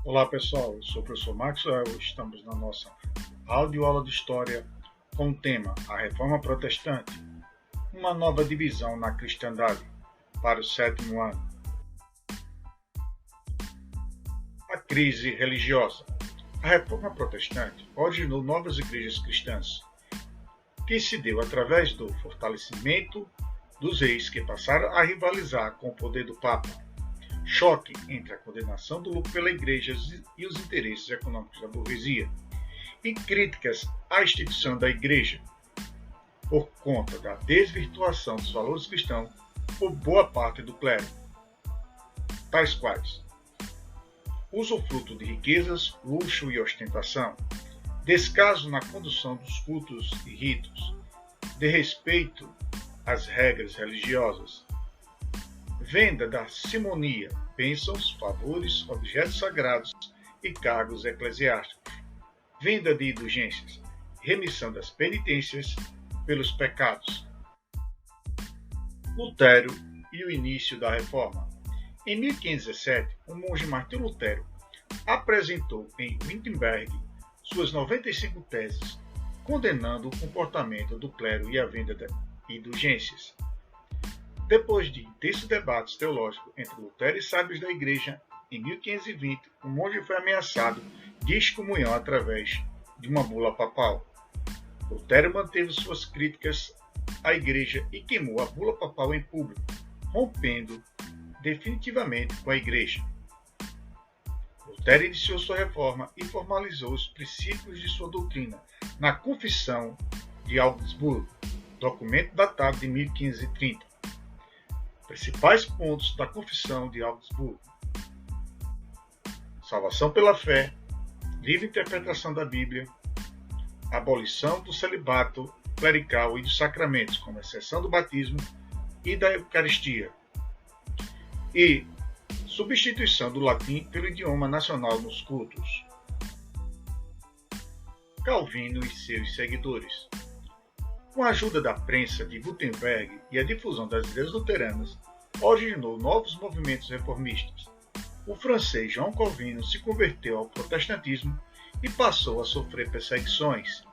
Olá pessoal, eu sou o professor Maxwell. Estamos na nossa audioaula de História com o tema A Reforma Protestante, uma nova divisão na cristandade, para o 7º ano. A crise religiosa. A Reforma Protestante originou novas igrejas cristãs, que se deu através do fortalecimento dos reis que passaram a rivalizar com o poder do Papa. Choque entre a condenação do lucro pela igreja e os interesses econômicos da burguesia, e críticas à instituição da igreja, por conta da desvirtuação dos valores cristãos por boa parte do clero, tais quais usufruto de riquezas, luxo e ostentação, descaso na condução dos cultos e ritos, desrespeito às regras religiosas, venda da simonia, bênçãos, favores, objetos sagrados e cargos eclesiásticos, venda de indulgências, remissão das penitências pelos pecados. Lutero e o início da Reforma. Em 1517, o monge Martinho Lutero apresentou em Wittenberg suas 95 teses, condenando o comportamento do clero e a venda de indulgências. Depois de intensos debates teológicos entre Lutero e sábios da Igreja, em 1520, o monge foi ameaçado de excomunhão através de uma bula papal. Lutero manteve suas críticas à Igreja e queimou a bula papal em público, rompendo definitivamente com a Igreja. Lutero iniciou sua reforma e formalizou os princípios de sua doutrina na Confissão de Augsburgo, documento datado de 1530. Principais pontos da Confissão de Augsburgo: salvação pela fé, livre interpretação da Bíblia, abolição do celibato clerical e dos sacramentos, com exceção do batismo e da Eucaristia, e substituição do latim pelo idioma nacional nos cultos. Calvino e seus seguidores. Com a ajuda da prensa de Wittenberg e a difusão das ideias luteranas, originou novos movimentos reformistas. O francês João Calvino se converteu ao protestantismo e passou a sofrer perseguições.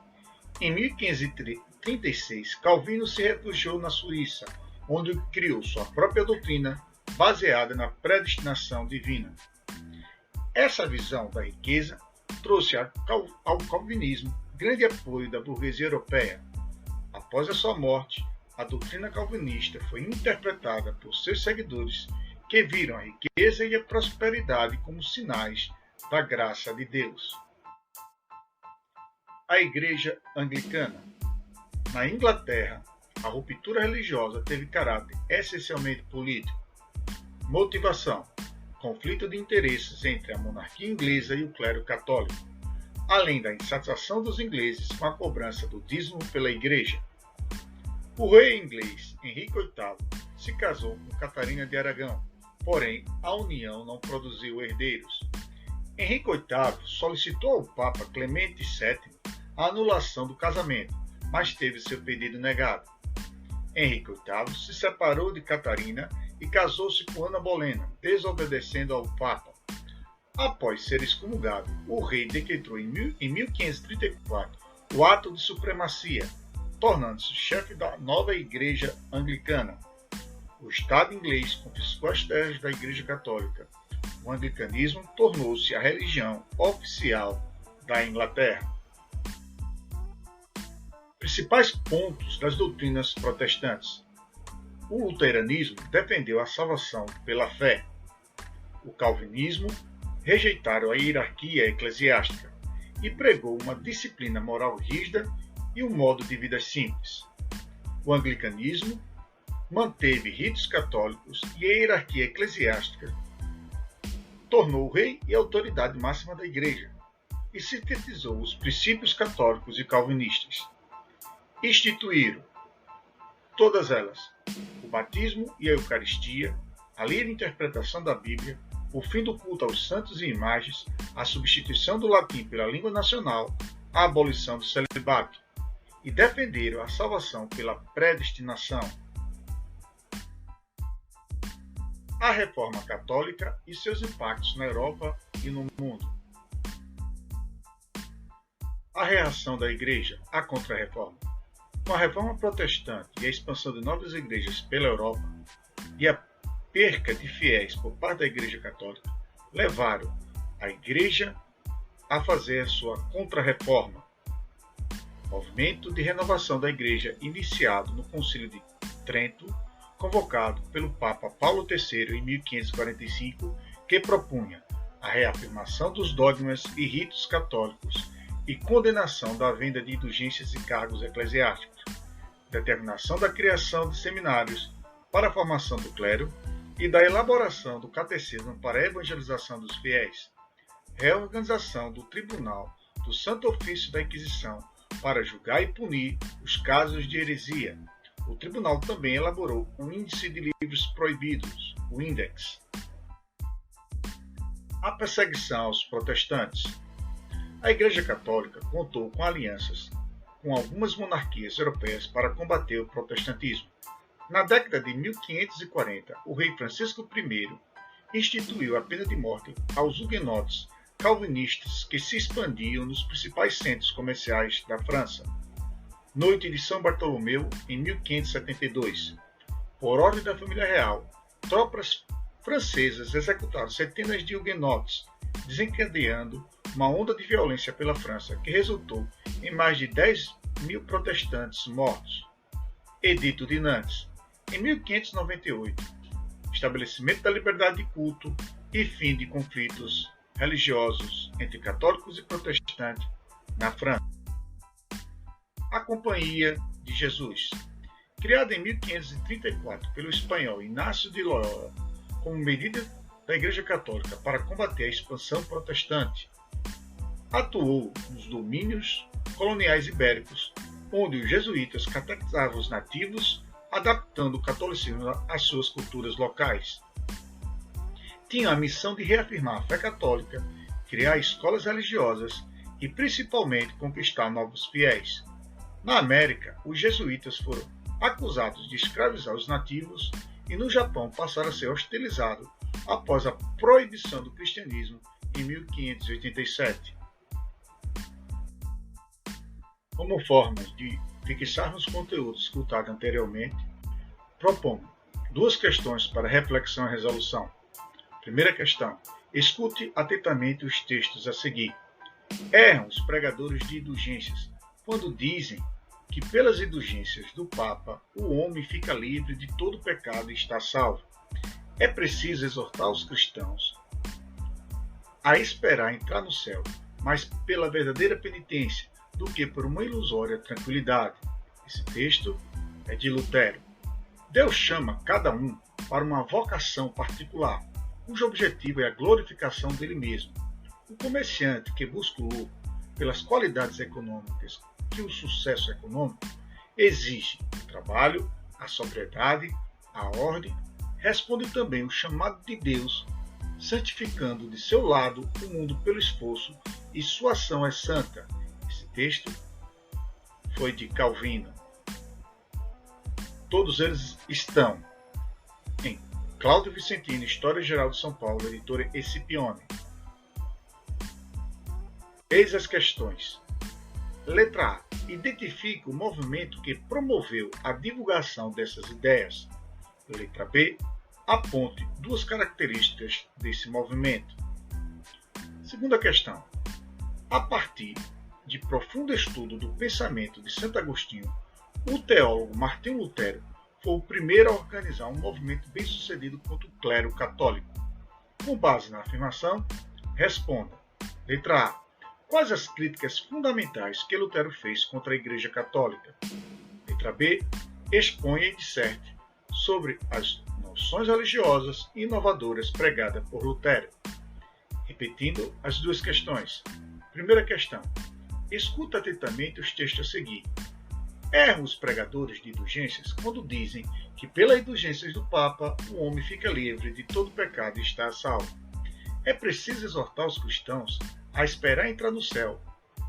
Em 1536, Calvino se refugiou na Suíça, onde criou sua própria doutrina baseada na predestinação divina. Essa visão da riqueza trouxe ao calvinismo grande apoio da burguesia europeia. Após a sua morte, a doutrina calvinista foi interpretada por seus seguidores, que viram a riqueza e a prosperidade como sinais da graça de Deus. A Igreja Anglicana. Na Inglaterra, a ruptura religiosa teve caráter essencialmente político. Motivação: conflito de interesses entre a monarquia inglesa e o clero católico, além da insatisfação dos ingleses com a cobrança do dízimo pela Igreja. O rei inglês Henrique VIII se casou com Catarina de Aragão, porém a união não produziu herdeiros. Henrique VIII solicitou ao Papa Clemente VII a anulação do casamento, mas teve seu pedido negado. Henrique VIII se separou de Catarina e casou-se com Ana Bolena, desobedecendo ao Papa. Após ser excomungado, o rei decretou em 1534 o ato de supremacia, tornando-se chefe da nova Igreja Anglicana. O Estado inglês confiscou as terras da Igreja Católica. O anglicanismo tornou-se a religião oficial da Inglaterra. Principais pontos das doutrinas protestantes. O luteranismo defendeu a salvação pela fé. O calvinismo rejeitaram a hierarquia eclesiástica e pregou uma disciplina moral rígida e um modo de vida simples. O anglicanismo manteve ritos católicos e a hierarquia eclesiástica tornou o rei e a autoridade máxima da Igreja e sintetizou os princípios católicos e calvinistas. Instituíram todas elas: o batismo e a Eucaristia, a livre interpretação da Bíblia, o fim do culto aos santos e imagens, a substituição do latim pela língua nacional, a abolição do celibato, e defenderam a salvação pela predestinação. a Reforma Católica e seus impactos na Europa e no mundo. A reação da Igreja à Contra-Reforma. Com a Reforma Protestante e a expansão de novas igrejas pela Europa e a perca de fiéis por parte da Igreja Católica, levaram a Igreja a fazer a sua Contra-Reforma, movimento de renovação da Igreja iniciado no Concílio de Trento, convocado pelo Papa Paulo III em 1545, que propunha a reafirmação dos dogmas e ritos católicos e condenação da venda de indulgências e cargos eclesiásticos, determinação da criação de seminários para a formação do clero e da elaboração do catecismo para a evangelização dos fiéis, reorganização do Tribunal do Santo Ofício da Inquisição para julgar e punir os casos de heresia. O tribunal também elaborou um índice de livros proibidos, o Index. A perseguição aos protestantes. A Igreja Católica contou com alianças com algumas monarquias europeias para combater o protestantismo. Na década de 1540, o rei Francisco I instituiu a pena de morte aos huguenotes calvinistas que se expandiam nos principais centros comerciais da França. Noite de São Bartolomeu, em 1572. Por ordem da família real, tropas francesas executaram centenas de huguenotes, desencadeando uma onda de violência pela França que resultou em mais de 10.000 protestantes mortos. Edito de Nantes, em 1598. Estabelecimento da liberdade de culto e fim de conflitos religiosos entre católicos e protestantes na França. A Companhia de Jesus, criada em 1534 pelo espanhol Inácio de Loyola como medida da Igreja Católica para combater a expansão protestante, atuou nos domínios coloniais ibéricos, onde os jesuítas catequizavam os nativos, adaptando o catolicismo às suas culturas locais. Tinha a missão de reafirmar a fé católica, criar escolas religiosas e, principalmente, conquistar novos fiéis. Na América, os jesuítas foram acusados de escravizar os nativos e no Japão passaram a ser hostilizados após a proibição do cristianismo em 1587. Como formas de fixarmos conteúdos escutados anteriormente, proponho duas questões para reflexão e resolução. Primeira questão: escute atentamente os textos a seguir. Erram os pregadores de indulgências quando dizem que pelas indulgências do Papa o homem fica livre de todo pecado e está salvo. É preciso exortar os cristãos a esperar entrar no céu, mas pela verdadeira penitência, do que por uma ilusória tranquilidade. Esse texto é de Lutero. Deus chama cada um para uma vocação particular, cujo objetivo é a glorificação dele mesmo. O comerciante que busca o lucro pelas qualidades econômicas que o sucesso econômico exige o trabalho, a sobriedade, a ordem, responde também o chamado de Deus, santificando de seu lado o mundo pelo esforço, e sua ação é santa. Esse texto foi de Calvino. Todos eles estão em Cláudio Vicentino, História Geral de São Paulo, editora Escipione. Eis as questões. Letra A. Identifique o movimento que promoveu a divulgação dessas ideias. Letra B. Aponte duas características desse movimento. Segunda questão. A partir de profundo estudo do pensamento de Santo Agostinho, o teólogo Martinho Lutero foi o primeiro a organizar um movimento bem-sucedido contra o clero católico. Com base na afirmação, responda. Letra A. Quais as críticas fundamentais que Lutero fez contra a Igreja Católica? Letra B. Exponha e disserte sobre as noções religiosas inovadoras pregadas por Lutero. Repetindo as duas questões. Primeira questão. Escuta atentamente os textos a seguir. Erram os pregadores de indulgências quando dizem que pelas indulgências do Papa o homem fica livre de todo pecado e está a salvo. É preciso exortar os cristãos a esperar entrar no céu,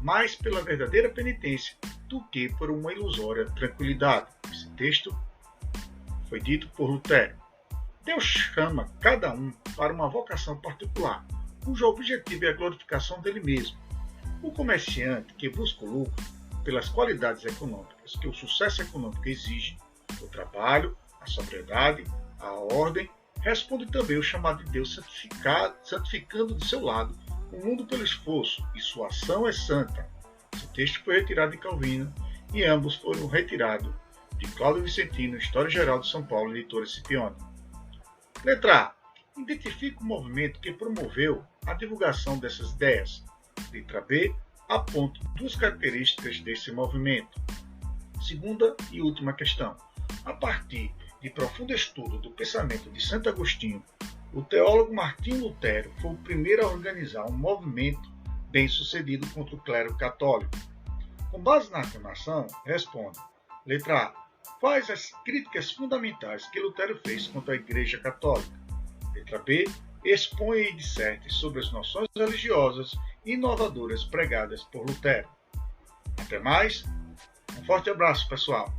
mais pela verdadeira penitência do que por uma ilusória tranquilidade. Esse texto foi dito por Lutero. Deus chama cada um para uma vocação particular, cujo objetivo é a glorificação dele mesmo. O comerciante que busca o lucro pelas qualidades econômicas que o sucesso econômico exige, o trabalho, a sobriedade, a ordem, responde também o chamado de Deus santificando de seu lado o mundo pelo esforço, e sua ação é santa. Esse texto foi retirado de Calvino e ambos foram retirados de Cláudio Vicentino, História Geral de São Paulo, editora Scipione. Letra A. Identifique o movimento que promoveu a divulgação dessas ideias. Letra B. Aponte duas características desse movimento. Segunda e última questão. A partir de profundo estudo do pensamento de Santo Agostinho, o teólogo Martinho Lutero foi o primeiro a organizar um movimento bem-sucedido contra o clero católico. Com base na afirmação, responda. Letra A. Quais as críticas fundamentais que Lutero fez contra a Igreja Católica? Letra B. Expõe e disserte sobre as noções religiosas inovadoras pregadas por Lutero. Até mais. Um forte abraço, pessoal.